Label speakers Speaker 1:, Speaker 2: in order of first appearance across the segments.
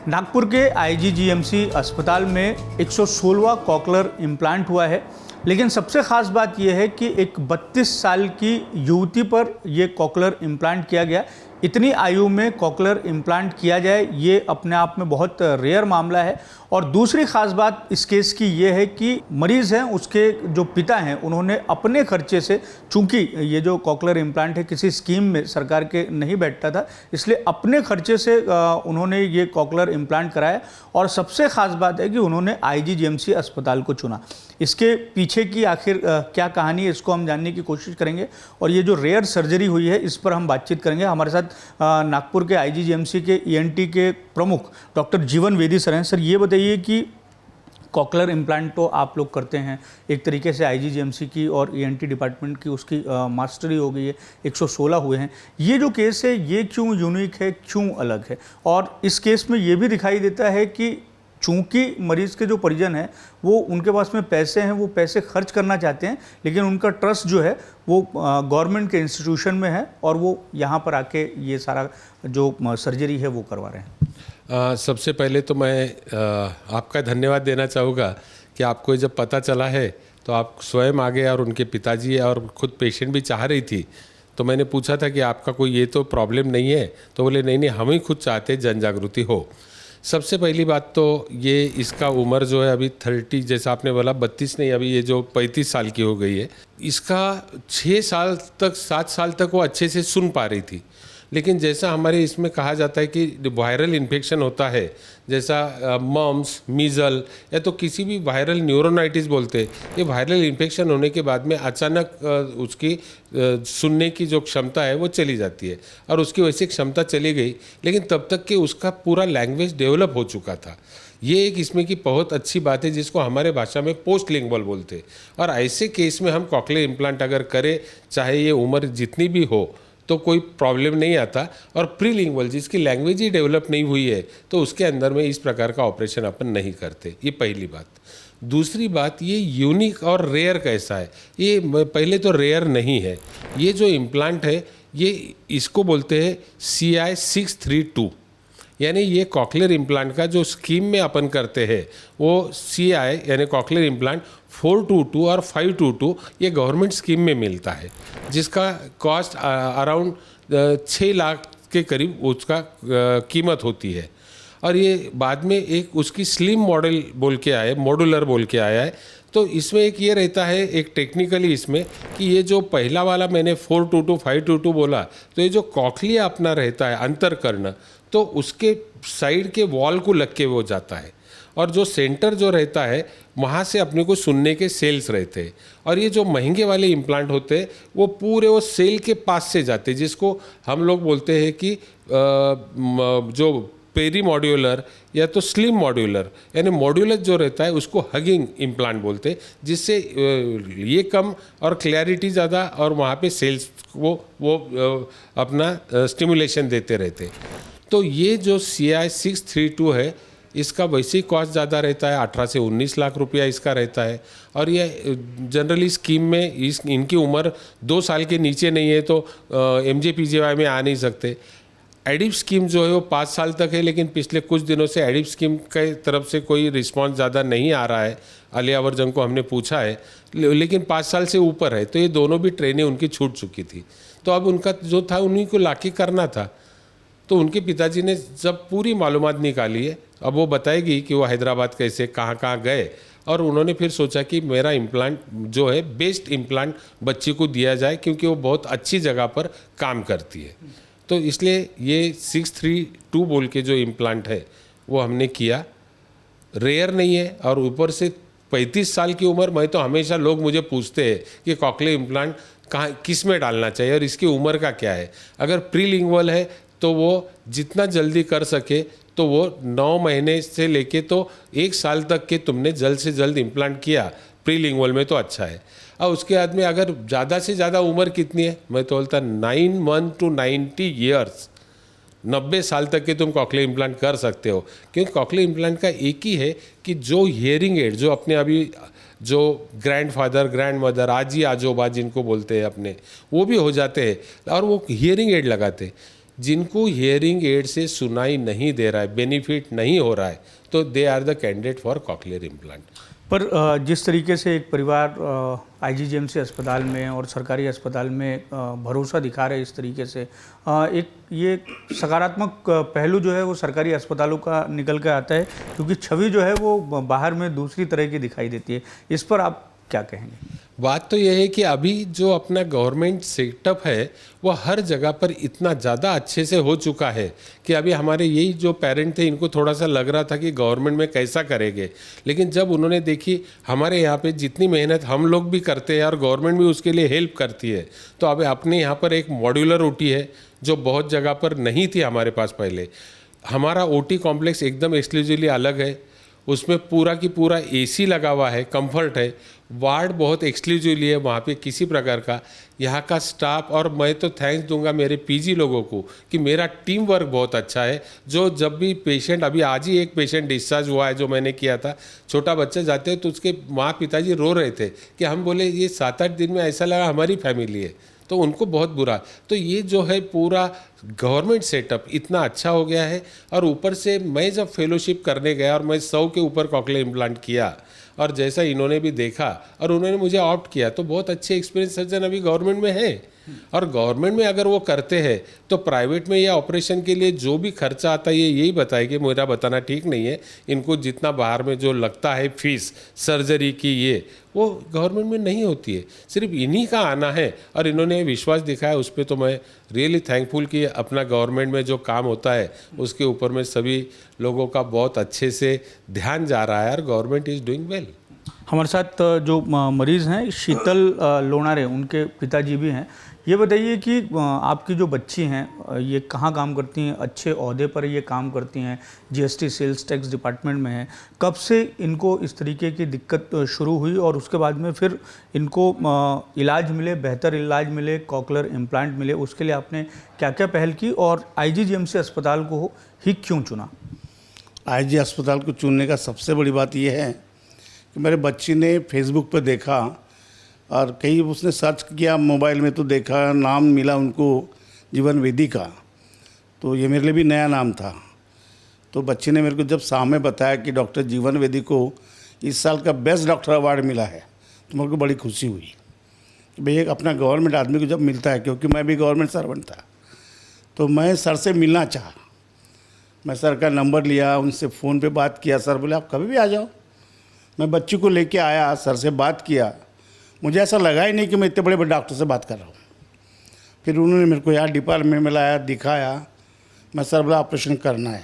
Speaker 1: नागपुर के आईजीजीएमसी अस्पताल में 116वां कॉकलर इम्प्लांट हुआ है। लेकिन सबसे ख़ास बात यह है कि एक 32 साल की युवती पर यह कॉकलर इम्प्लांट किया गया। इतनी आयु में कॉकलर इम्प्लांट किया जाए ये अपने आप में बहुत रेयर मामला है। और दूसरी ख़ास बात इस केस की ये है कि मरीज़ हैं उसके जो पिता हैं उन्होंने अपने खर्चे से, चूंकि ये जो कॉकलर इम्प्लांट है किसी स्कीम में सरकार के नहीं बैठता था, इसलिए अपने खर्चे से उन्होंने ये कॉकलर इम्प्लांट कराया। और सबसे ख़ास बात है कि उन्होंने आईजीजीएमसी अस्पताल को चुना। इसके पीछे की आखिर क्या कहानी है इसको हम जानने की कोशिश करेंगे और ये जो रेयर सर्जरी हुई है इस पर हम बातचीत करेंगे। हमारे साथ नागपुर के आईजीजीएमसी के ईएनटी के प्रमुख डॉक्टर जीवन वेदी सर हैं। सर, ये बताइए कि कॉकलर इम्प्लांट तो आप लोग करते हैं, एक तरीके से आईजीजीएमसी की और ईएनटी डिपार्टमेंट की उसकी मास्टरी हो गई है, 116 हुए हैं। ये जो केस है ये क्यों यूनिक है, क्यों अलग है? और इस केस में ये भी दिखाई देता है कि चूंकि मरीज़ के जो परिजन हैं वो उनके पास में पैसे हैं, वो पैसे खर्च करना चाहते हैं, लेकिन उनका ट्रस्ट जो है वो गवर्नमेंट के इंस्टीट्यूशन में है और वो यहाँ पर आके ये सारा जो सर्जरी है वो करवा रहे हैं।
Speaker 2: सबसे पहले तो मैं आपका धन्यवाद देना चाहूँगा कि आपको जब पता चला है तो आप स्वयं आ गए और उनके पिताजी और खुद पेशेंट भी चाह रही थी। तो मैंने पूछा था कि आपका कोई ये तो प्रॉब्लम नहीं है, तो बोले नहीं, हम ही खुद चाहते जन जागृति हो। सबसे पहली बात तो ये इसका उम्र जो है अभी 30, जैसा आपने बोला 32 नहीं, अभी ये जो 35 साल की हो गई है। इसका 6 साल तक 7 साल तक वो अच्छे से सुन पा रही थी, लेकिन जैसा हमारे इसमें कहा जाता है कि वायरल इन्फेक्शन होता है, जैसा मम्स, मीज़ल या तो किसी भी वायरल न्यूरोनाइटिस बोलते हैं, ये वायरल इन्फेक्शन होने के बाद में अचानक उसकी सुनने की जो क्षमता है वो चली जाती है और उसकी वैसी क्षमता चली गई, लेकिन तब तक कि उसका पूरा लैंग्वेज डेवलप हो चुका था। ये एक इसमें की बहुत अच्छी बात है जिसको हमारे भाषा में पोस्ट लिंगुअल बोलते हैं। और ऐसे केस में हम कॉकलियर इम्प्लांट अगर करें, चाहे ये उम्र जितनी भी हो, तो कोई प्रॉब्लम नहीं आता। और प्रीलिंगुअल जिसकी लैंग्वेज ही डेवलप नहीं हुई है तो उसके अंदर में इस प्रकार का ऑपरेशन अपन नहीं करते। ये पहली बात। दूसरी बात, ये यूनिक और रेयर कैसा है? ये पहले तो रेयर नहीं है। ये जो इम्प्लांट है ये इसको बोलते हैं CI632, यानी ये कॉकलियर इम्प्लांट का जो स्कीम में अपन करते हैं वो CI यानी कॉकलियर इम्प्लांट 422 और 522 ये गवर्नमेंट स्कीम में मिलता है, जिसका कॉस्ट अराउंड 6 लाख के करीब उसका कीमत होती है। और ये बाद में एक उसकी स्लिम मॉडल बोल के आया, मॉड्यूलर बोल के आया है। तो इसमें एक ये रहता है, एक टेक्निकली इसमें कि ये जो पहला वाला मैंने 422 522 बोला, तो ये जो कॉकलिया अपना रहता है अंतरकर्ण, तो उसके साइड के वॉल को लग के वो जाता है और जो सेंटर जो रहता है वहाँ से अपने को सुनने के सेल्स रहते हैं। और ये जो महंगे वाले इम्प्लांट होते हैं वो पूरे वो सेल के पास से जाते हैं, जिसको हम लोग बोलते हैं कि जो पेरी मॉड्यूलर या तो स्लिम मॉड्यूलर, यानी मॉड्यूलर जो रहता है उसको हगिंग इम्प्लांट बोलते हैं, जिससे ये कम और क्लैरिटी ज़्यादा और वहाँ पे सेल्स वो अपना स्टिमुलेशन देते रहते हैं। तो ये जो CI632 है इसका वैसे ही कॉस्ट ज़्यादा रहता है, 18 से 19 लाख रुपया इसका रहता है। और ये जनरली स्कीम में इनकी उम्र 2 साल के नीचे नहीं है तो MJPJY में आ नहीं सकते। एडिप स्कीम जो है वो 5 साल तक है, लेकिन पिछले कुछ दिनों से एडिप स्कीम के तरफ से कोई रिस्पांस ज़्यादा नहीं आ रहा है। आलिया वर्जन को हमने पूछा है, लेकिन 5 साल से ऊपर है, तो ये दोनों भी ट्रेनें उनकी छूट चुकी थी। तो अब उनका जो था उन्हीं को लाके करना था। तो उनके पिताजी ने जब पूरी मालूमात निकाली है, अब वो बताएगी कि वो हैदराबाद कैसे कहाँ कहाँ गए, और उन्होंने फिर सोचा कि मेरा इम्प्लांट जो है बेस्ट इम्प्लांट बच्ची को दिया जाए क्योंकि वो बहुत अच्छी जगह पर काम करती है। तो इसलिए ये 632 बोल के जो इम्प्लांट है वो हमने किया। रेयर नहीं है और ऊपर से 35 साल की उम्र। मैं तो हमेशा लोग मुझे पूछते हैं कि कॉकलियर इम्प्लांट कहाँ किस में डालना चाहिए और इसकी उम्र का क्या है। अगर प्रीलिंगुअल है तो वो जितना जल्दी कर सके तो वो 9 महीने से लेके तो 1 साल तक के तुमने जल्द से जल्द इम्प्लांट किया प्रीलिंगुअल में तो अच्छा है। और उसके बाद में अगर ज़्यादा से ज़्यादा उम्र कितनी है, मैं तो बोलता 9 मंथ टू 90 ईयर्स, 90 साल तक के तुम कॉकलियर इम्प्लांट कर सकते हो। क्योंकि कॉकलियर इम्प्लांट का एक ही है कि जो हियरिंग एड जो अपने अभी जो ग्रैंडफादर ग्रैंडमदर आजी आजोबा जिनको बोलते हैं अपने, वो भी हो जाते हैं और वो हियरिंग एड लगाते हैं। जिनको हियरिंग एड से सुनाई नहीं दे रहा है, बेनिफिट नहीं हो रहा है, तो they are the candidate for cochlear implant.
Speaker 1: पर जिस तरीके से एक परिवार आईजीजीएमसी अस्पताल में और सरकारी अस्पताल में भरोसा दिखा रहे इस तरीके से, एक ये सकारात्मक पहलू जो है वो सरकारी अस्पतालों का निकल के आता है, क्योंकि छवि जो है वो बाहर में दूसरी तरह की दिखाई देती है। इस पर आप क्या कहेंगे?
Speaker 2: बात तो यह है कि अभी जो अपना गवर्नमेंट सेटअप है वो हर जगह पर इतना ज़्यादा अच्छे से हो चुका है कि अभी हमारे यही जो पेरेंट थे इनको थोड़ा सा लग रहा था कि गवर्नमेंट में कैसा करेंगे, लेकिन जब उन्होंने देखी हमारे यहाँ पे जितनी मेहनत हम लोग भी करते हैं और गवर्नमेंट भी उसके लिए हेल्प करती है, तो अभी अपने यहाँ पर एक मॉड्यूलर ओटी है जो बहुत जगह पर नहीं थी हमारे पास पहले। हमारा ओटी कॉम्प्लेक्स एकदम एक्सक्लूसिवली अलग है, उसमें पूरा की पूरा एसी लगा हुआ है, कंफर्ट है, वार्ड बहुत एक्सक्लूसिवली है, वहाँ पे किसी प्रकार का यहाँ का स्टाफ, और मैं तो थैंक्स दूंगा मेरे पीजी लोगों को कि मेरा टीम वर्क बहुत अच्छा है। जो जब भी पेशेंट, अभी आज ही एक पेशेंट डिस्चार्ज हुआ है जो मैंने किया था, छोटा बच्चा जाते हैं तो उसके माँ पिताजी रो रहे थे कि हम बोले ये 7-8 दिन में ऐसा लगा हमारी फैमिली है, तो उनको बहुत बुरा। तो ये जो है पूरा गवर्नमेंट सेटअप इतना अच्छा हो गया है। और ऊपर से मैं जब फेलोशिप करने गया और मैं 100 के ऊपर कॉकलियर इम्प्लांट किया, और जैसा इन्होंने भी देखा और उन्होंने मुझे ऑप्ट किया, तो बहुत अच्छे एक्सपीरियंस सर्जन अभी गवर्नमेंट में है। और गवर्नमेंट में अगर वो करते हैं तो प्राइवेट में या ऑपरेशन के लिए जो भी खर्चा आता है ये यही बताए कि मेरा बताना ठीक नहीं है, इनको जितना बाहर में जो लगता है फीस सर्जरी की ये वो गवर्नमेंट में नहीं होती है, सिर्फ इन्हीं का आना है। और इन्होंने विश्वास दिखाया, उस पर तो मैं रियली थैंकफुल कि अपना गवर्नमेंट में जो काम होता है उसके ऊपर में सभी लोगों का बहुत अच्छे से ध्यान जा रहा है और गवर्नमेंट इज़ डूइंग वेल।
Speaker 1: हमारे साथ जो मरीज़ हैं शीतल लोनारे, उनके पिताजी भी हैं। ये बताइए कि आपकी जो बच्ची हैं ये कहाँ काम करती हैं? अच्छे ओहदे पर ये काम करती हैं, जीएसटी सेल्स टैक्स डिपार्टमेंट में हैं। कब से इनको इस तरीके की दिक्कत शुरू हुई और उसके बाद में फिर इनको इलाज मिले, बेहतर इलाज मिले, कॉकलियर इम्प्लांट मिले, उसके लिए आपने क्या क्या पहल की और आईजीजीएमसी अस्पताल को ही क्यों चुना?
Speaker 3: आईजी अस्पताल को चुनने का सबसे बड़ी बात यह है कि मेरे बच्ची ने फेसबुक पर देखा और कहीं उसने सर्च किया मोबाइल में, तो देखा नाम मिला उनको जीवन वेदी का, तो ये मेरे लिए भी नया नाम था। तो बच्ची ने मेरे को जब सामने बताया कि डॉक्टर जीवन वेदी को इस साल का बेस्ट डॉक्टर अवार्ड मिला है, तो मेरे को बड़ी खुशी हुई कि भाई एक अपना गवर्नमेंट आदमी को जब मिलता है, क्योंकि मैं भी गवर्नमेंट सर्वेंट था, तो मैं सर से मिलना चाहा। मैं सर का नंबर लिया, उनसे फ़ोन पे बात किया। सर बोले आप कभी भी आ जाओ। मैं बच्ची को लेके आया, सर से बात किया। मुझे ऐसा लगा ही नहीं कि मैं इतने बड़े बड़े डॉक्टर से बात कर रहा हूँ। फिर उन्होंने मेरे को यहाँ डिपार्टमेंट में लाया, दिखाया। मैं सर बोला ऑपरेशन करना है,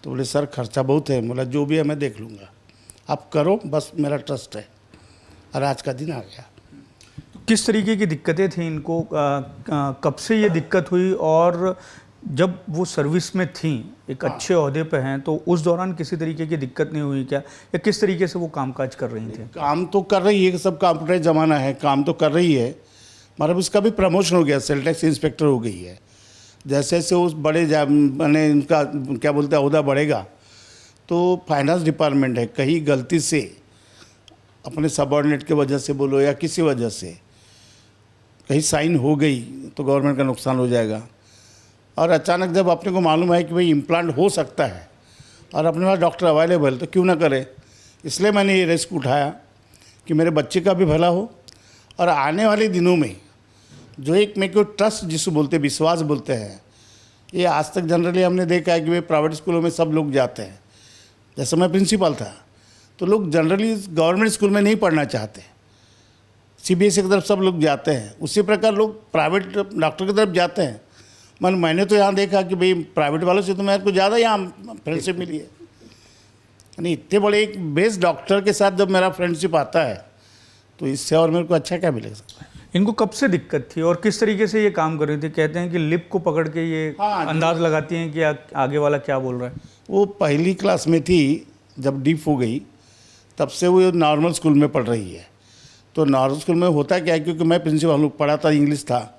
Speaker 3: तो बोले सर खर्चा बहुत है। बोला जो भी है मैं देख लूँगा, आप करो, बस मेरा ट्रस्ट है। और आज का दिन आ गया।
Speaker 1: किस तरीके की दिक्कतें थी इनको? कब से ये दिक्कत हुई? और जब वो सर्विस में थी, एक अच्छे ओहदे पे हैं, तो उस दौरान किसी तरीके की दिक्कत नहीं हुई क्या, या किस तरीके से वो कामकाज कर रही थी?
Speaker 3: काम तो कर रही है, सब कंप्यूटर ज़माना है, काम तो कर रही है। मतलब उसका भी प्रमोशन हो गया, सेल टैक्स इंस्पेक्टर हो गई है। जैसे जैसे उस बड़े मैंने उनका क्या बोलते हैं ओहदा बढ़ेगा, तो फाइनेंस डिपार्टमेंट है, कहीं गलती से अपने सबऑर्डिनेट की वजह से बोलो या किसी वजह से कहीं साइन हो गई तो गवर्नमेंट का नुकसान हो जाएगा। और अचानक जब अपने को मालूम है कि भाई इम्प्लांट हो सकता है और अपने पास डॉक्टर अवेलेबल, तो क्यों ना करे। इसलिए मैंने ये रिस्क उठाया कि मेरे बच्चे का भी भला हो। और आने वाले दिनों में जो एक मेरे को ट्रस्ट जिसको बोलते हैं, विश्वास बोलते हैं, ये आज तक जनरली हमने देखा है कि भाई प्राइवेट स्कूलों में सब लोग जाते हैं। जैसे मैं प्रिंसिपल था तो लोग जनरली गवर्नमेंट स्कूल में नहीं पढ़ना चाहते, सीबीएसई की तरफ सब लोग जाते हैं। उसी प्रकार लोग प्राइवेट डॉक्टर की तरफ जाते हैं। मैंने तो यहाँ देखा कि भाई प्राइवेट वालों से तो मेरे को ज़्यादा यहाँ फ्रेंडशिप मिली है। यानी इतने बड़े एक बेस्ट डॉक्टर के साथ जब मेरा फ्रेंडशिप आता है तो इससे और मेरे को अच्छा क्या मिल सकता है।
Speaker 1: इनको कब से दिक्कत थी और किस तरीके से ये काम कर रही थी? कहते हैं कि लिप को पकड़ के ये अंदाज लगाती हैं कि आगे वाला क्या बोल रहा है।
Speaker 3: वो पहली क्लास में थी जब डीप हो गई, तब से वो नॉर्मल स्कूल में पढ़ रही है। तो नॉर्मल स्कूल में होता क्या है, क्योंकि मैं प्रिंसिपल हम लोग पढ़ा था, इंग्लिश था,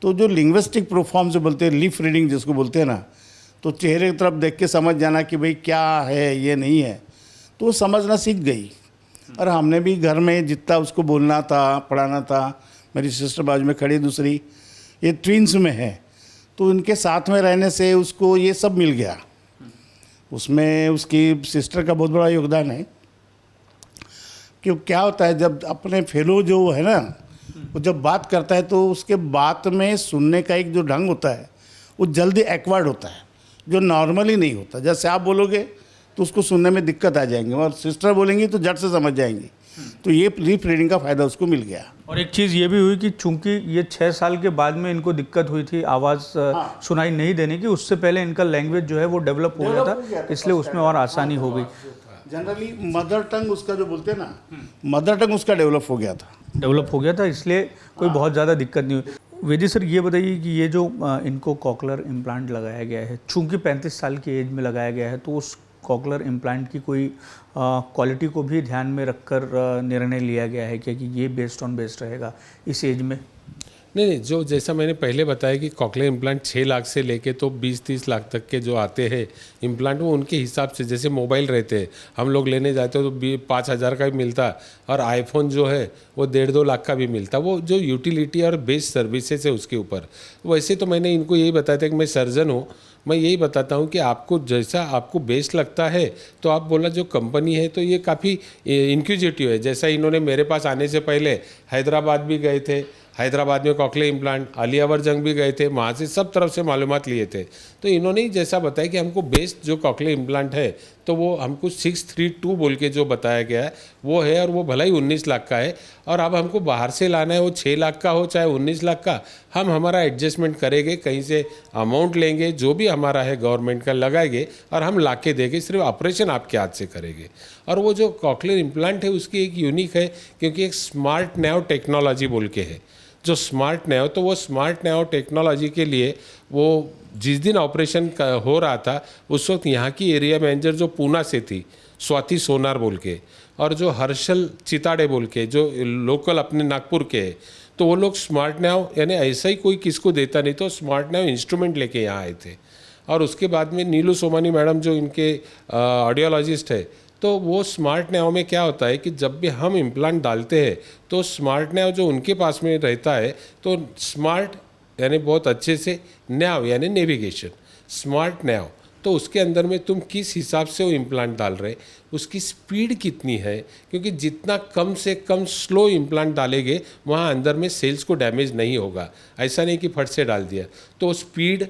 Speaker 3: तो जो लिंग्विस्टिक प्रोफॉर्म जो बोलते हैं, लिप रीडिंग जिसको बोलते हैं ना, तो चेहरे की तरफ देख के समझ जाना कि भाई क्या है ये नहीं है, तो वो समझना सीख गई। और हमने भी घर में जितना उसको बोलना था, पढ़ाना था। मेरी सिस्टर बाजू में खड़ी दूसरी, ये ट्विंस में है, तो इनके साथ में रहने से उसको ये सब मिल गया। उसमें उसकी सिस्टर का बहुत बड़ा योगदान है। कि क्या होता है जब अपने फेलो जो है ना, वो जब बात करता है तो उसके बात में सुनने का एक जो ढंग होता है वो जल्दी एक्वायर्ड होता है, जो नॉर्मली नहीं होता। जैसे आप बोलोगे तो उसको सुनने में दिक्कत आ जाएंगी, और सिस्टर बोलेंगी तो झट से समझ जाएंगी। तो ये लीप रीडिंग का फ़ायदा उसको मिल गया।
Speaker 1: और एक चीज़ ये भी हुई कि चूंकि ये 6 साल के बाद में इनको दिक्कत हुई थी आवाज़ सुनाई नहीं देने की, उससे पहले इनका लैंग्वेज जो है वो डेवलप हो गया था, इसलिए उसमें और आसानी हो गई।
Speaker 3: जनरली मदर टंग उसका जो बोलते हैं ना, मदर टंग उसका डेवलप हो गया था, इसलिए कोई बहुत ज़्यादा दिक्कत नहीं हुई। वेदी सर, ये बताइए कि ये जो इनको कॉकलर इम्प्लांट लगाया गया है, चूंकि 35 साल की एज में लगाया गया है, तो उस कॉकलर इम्प्लांट की कोई क्वालिटी को भी ध्यान में रखकर निर्णय लिया गया है क्या कि ये बेस्ड ऑन बेस्ट रहेगा इस एज में?
Speaker 2: नहीं, जो जैसा मैंने पहले बताया कि कॉकलियर इम्प्लांट 6 लाख से लेके तो 20-30 लाख तक के जो आते हैं इम्प्लांट, वो उनके हिसाब से, जैसे मोबाइल रहते हैं, हम लोग लेने जाते हो तो 5,000 का भी मिलता, और आईफोन जो है वो 1.5-2 लाख का भी मिलता। वो जो यूटिलिटी और बेस्ट सर्विसेज है उसके ऊपर। वैसे तो मैंने इनको यही बताया था कि मैं सर्जन हूँ, मैं यही बताता हूँ कि आपको जैसा आपको बेस्ट लगता है, तो आप बोला जो कंपनी है तो ये काफ़ी इंक्विजिटिव है। जैसा इन्होंने मेरे पास आने से पहले हैदराबाद भी गए थे, हैदराबाद में कॉकलियर इम्प्लांट, अलियावर जंग भी गए थे, वहाँ से सब तरफ से मालूमात लिए थे। तो इन्होंने ही जैसा बताया कि हमको बेस्ट जो कॉकलियर इम्प्लांट है तो वो हमको 632 बोल के जो बताया गया है वो है, और वो भला ही 19 लाख का है। और अब हमको बाहर से लाना है, वो 6 लाख का हो चाहे 19 लाख का, हम हमारा एडजस्टमेंट करेंगे, कहीं से अमाउंट लेंगे, जो भी हमारा है गवर्नमेंट का लगाएंगे और हम ला के देंगे, सिर्फ ऑपरेशन आपके हाथ से करेंगे। और वो जो कॉकलियर इम्प्लांट है उसकी एक यूनिक है, क्योंकि एक स्मार्ट नैव टेक्नोलॉजी बोल के है, जो स्मार्ट नैव, तो वो स्मार्ट नैव टेक्नोलॉजी के लिए वो जिस दिन ऑपरेशन हो रहा था उस वक्त यहाँ की एरिया मैनेजर जो पूना से थी, स्वाति सोनार बोल के, और जो हर्षल चिताड़े बोल के जो लोकल अपने नागपुर के है, तो वो लोग स्मार्ट नैव यानी ऐसा ही कोई किसको देता नहीं, तो स्मार्ट नैव इंस्ट्रूमेंट लेके यहाँ आए थे। और उसके बाद में नीलू सोमानी मैडम जो इनके ऑडियोलॉजिस्ट है, तो वो स्मार्ट नैव में क्या होता है कि जब भी हम इम्प्लांट डालते हैं तो स्मार्ट नैव जो उनके पास में रहता है, तो स्मार्ट यानी बहुत अच्छे से नैव यानी नेविगेशन, स्मार्ट नैव, तो उसके अंदर में तुम किस हिसाब से वो इम्प्लांट डाल रहे, उसकी स्पीड कितनी है, क्योंकि जितना कम से कम स्लो इम्प्लांट डालेंगे वहाँ अंदर में सेल्स को डैमेज नहीं होगा। ऐसा नहीं कि फट से डाल दिया, तो स्पीड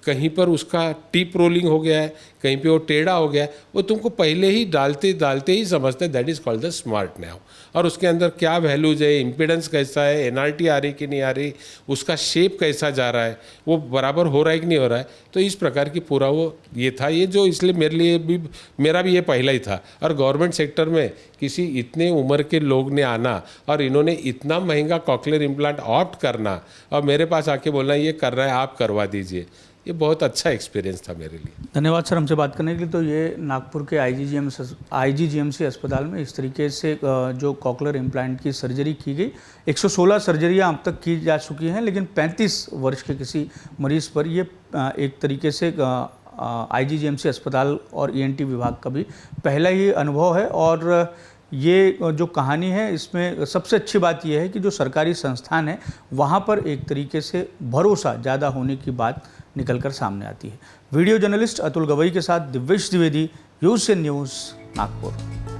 Speaker 2: कहीं पर उसका टिप रोलिंग हो गया है, कहीं पे वो टेढ़ा हो गया है, वो तुमको पहले ही डालते डालते ही समझते हैं, that is called the smart naive. और उसके अंदर क्या वैल्यूज है, इम्पीडेंस कैसा है, एनआरटी आ रही कि नहीं आ रही, उसका शेप कैसा जा रहा है, वो बराबर हो रहा है कि नहीं हो रहा है, तो इस प्रकार की पूरा वो ये था, ये जो इसलिए मेरे लिए भी, मेरा भी ये पहला ही था। और गवर्नमेंट सेक्टर में किसी इतने उम्र के लोग ने आना और इन्होंने इतना महंगा कॉकलियर इम्प्लांट ऑप्ट करना और मेरे पास आके बोलना ये कर रहा है आप करवा दीजिए, ये बहुत अच्छा एक्सपीरियंस था मेरे लिए।
Speaker 1: धन्यवाद सर हमसे बात करने के लिए। तो ये नागपुर के आईजीजीएमसी अस्पताल में इस तरीके से जो कॉकलियर इम्प्लांट की सर्जरी की गई, 116 सर्जरियां अब तक की जा चुकी हैं, लेकिन 35 वर्ष के किसी मरीज़ पर ये एक तरीके से आईजीजीएमसी अस्पताल और ईएनटी विभाग का भी पहला ही अनुभव है। और ये जो कहानी है इसमें सबसे अच्छी बात यह है कि जो सरकारी संस्थान है वहाँ पर एक तरीके से भरोसा ज़्यादा होने की बात निकलकर सामने आती है। वीडियो जर्नलिस्ट अतुल गवई के साथ दिव्येश द्विवेदी, यूएसएन न्यूज़, नागपुर।